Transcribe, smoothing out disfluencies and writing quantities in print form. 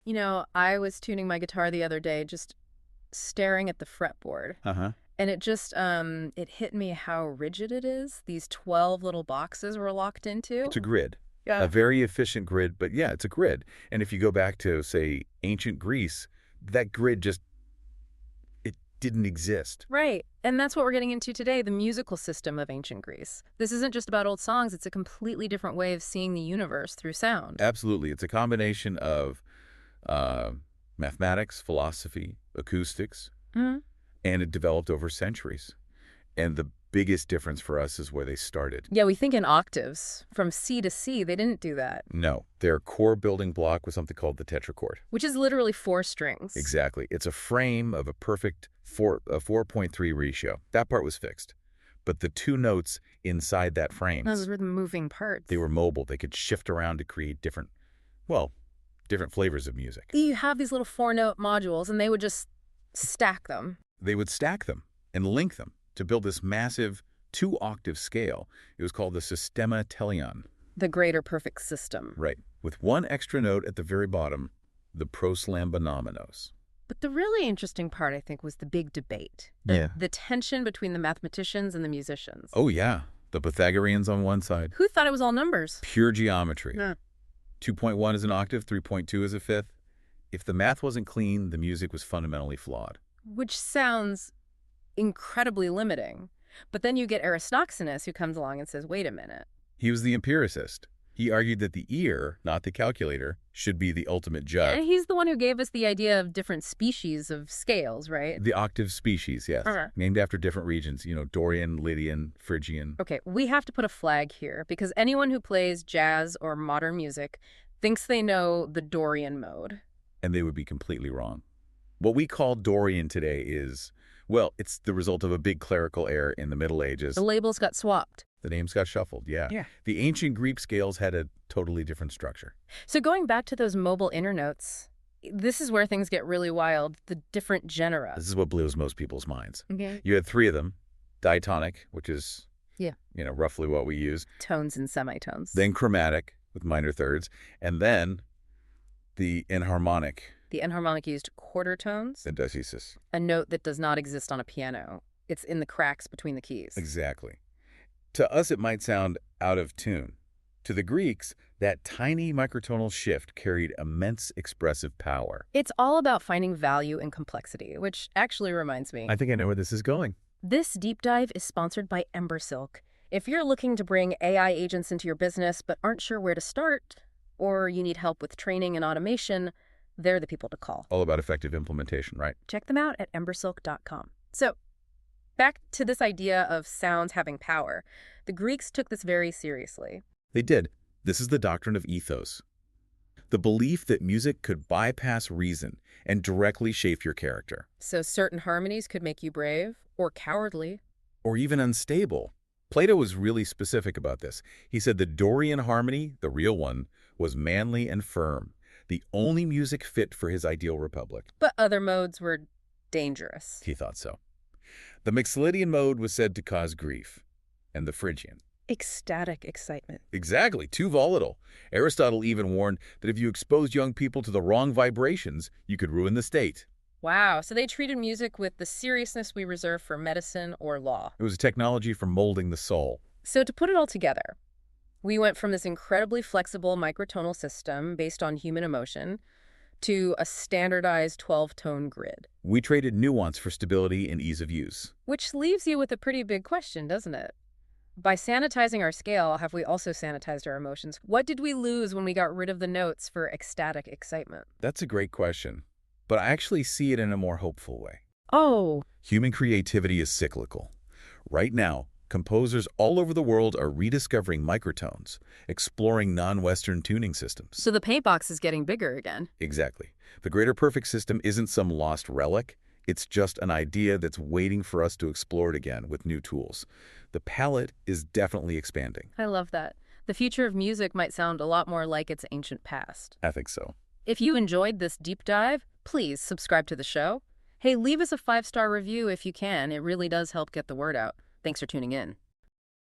You know, I was tuning my guitar the other day, just staring at the fretboard. Uh-huh. And it hit me how rigid it is. These 12 little boxes we're locked into. It's a grid. Yeah. A very efficient grid, but yeah, it's a grid. And if you go back to, say, ancient Greece, that grid it didn't exist. Right. And that's what we're getting into today, the musical system of ancient Greece. This isn't just about old songs. It's a completely different way of seeing the universe through sound. Absolutely. It's a combination of mathematics, philosophy, acoustics, Mm-hmm. and it developed over centuries. And the biggest difference for us is where they started. Yeah, we think in octaves. From C to C, they didn't do that. No, their core building block was something called the tetrachord. Which is literally 4 strings. Exactly. It's a frame of a perfect 4.3 ratio. That part was fixed. But the 2 notes inside that frame, Those were the moving parts. they were mobile. They could shift around to create different flavors of music. You have these little 4-note modules, and they would just stack them. They would stack them and link them to build this massive 2-octave scale. It was called the Systema Teleion. The greater perfect system. Right. With 1 extra note at the very bottom, the proslambanomenos. But the really interesting part, I think, was the big debate. The tension between the mathematicians and the musicians. Oh, yeah. The Pythagoreans on one side. Who thought it was all numbers? Pure geometry. Yeah. 2.1 is an octave, 3.2 is a fifth. If the math wasn't clean, the music was fundamentally flawed. Which sounds incredibly limiting. But then you get Aristoxenus, who comes along and says, wait a minute. He was the empiricist. He argued that the ear, not the calculator, should be the ultimate judge. And he's the one who gave us the idea of different species of scales, right? The octave species, yes. Okay. Named after different regions, Dorian, Lydian, Phrygian. Okay, we have to put a flag here, because anyone who plays jazz or modern music thinks they know the Dorian mode. And they would be completely wrong. What we call Dorian today is, well, it's the result of a big clerical error in the Middle Ages. The labels got swapped. The names got shuffled, yeah. The ancient Greek scales had a totally different structure. So going back to those mobile internotes, this is where things get really wild, the different genera. This is what blows most people's minds. Okay. You had 3 of them. Diatonic, which is, Yeah. Roughly what we use. Tones and semitones. Then chromatic with minor thirds. And then the enharmonic. The enharmonic used quarter tones, The decisis. a note that does not exist on a piano. It's in the cracks between the keys. Exactly. To us, it might sound out of tune. To the Greeks, that tiny microtonal shift carried immense expressive power. It's all about finding value in complexity, which actually reminds me. I think I know where this is going. This deep dive is sponsored by Embersilk. If you're looking to bring AI agents into your business but aren't sure where to start, or you need help with training and automation, they're the people to call. All about effective implementation, right? Check them out at embersilk.com. So, back to this idea of sounds having power. The Greeks took this very seriously. They did. This is the doctrine of ethos. The belief that music could bypass reason and directly shape your character. So certain harmonies could make you brave or cowardly. Or even unstable. Plato was really specific about this. He said the Dorian harmony, the real one, was manly and firm, the only music fit for his ideal republic. But other modes were dangerous. He thought so. The Lydian mode was said to cause grief, and the Phrygian. Ecstatic excitement. Exactly, too volatile. Aristotle even warned that if you exposed young people to the wrong vibrations, you could ruin the state. Wow, so they treated music with the seriousness we reserve for medicine or law. It was a technology for molding the soul. So to put it all together, we went from this incredibly flexible microtonal system based on human emotion to a standardized 12-tone grid. We traded nuance for stability and ease of use. Which leaves you with a pretty big question, doesn't it? By sanitizing our scale, have we also sanitized our emotions? What did we lose when we got rid of the notes for ecstatic excitement? That's a great question, but I actually see it in a more hopeful way. Oh. Human creativity is cyclical. Right now, composers all over the world are rediscovering microtones, exploring non-Western tuning systems. So the paint box is getting bigger again. Exactly. The greater perfect system isn't some lost relic. It's just an idea that's waiting for us to explore it again with new tools. The palette is definitely expanding. I love that. The future of music might sound a lot more like its ancient past. I think so. If you enjoyed this deep dive, please subscribe to the show. Hey, leave us a 5-star review if you can. It really does help get the word out. Thanks for tuning in.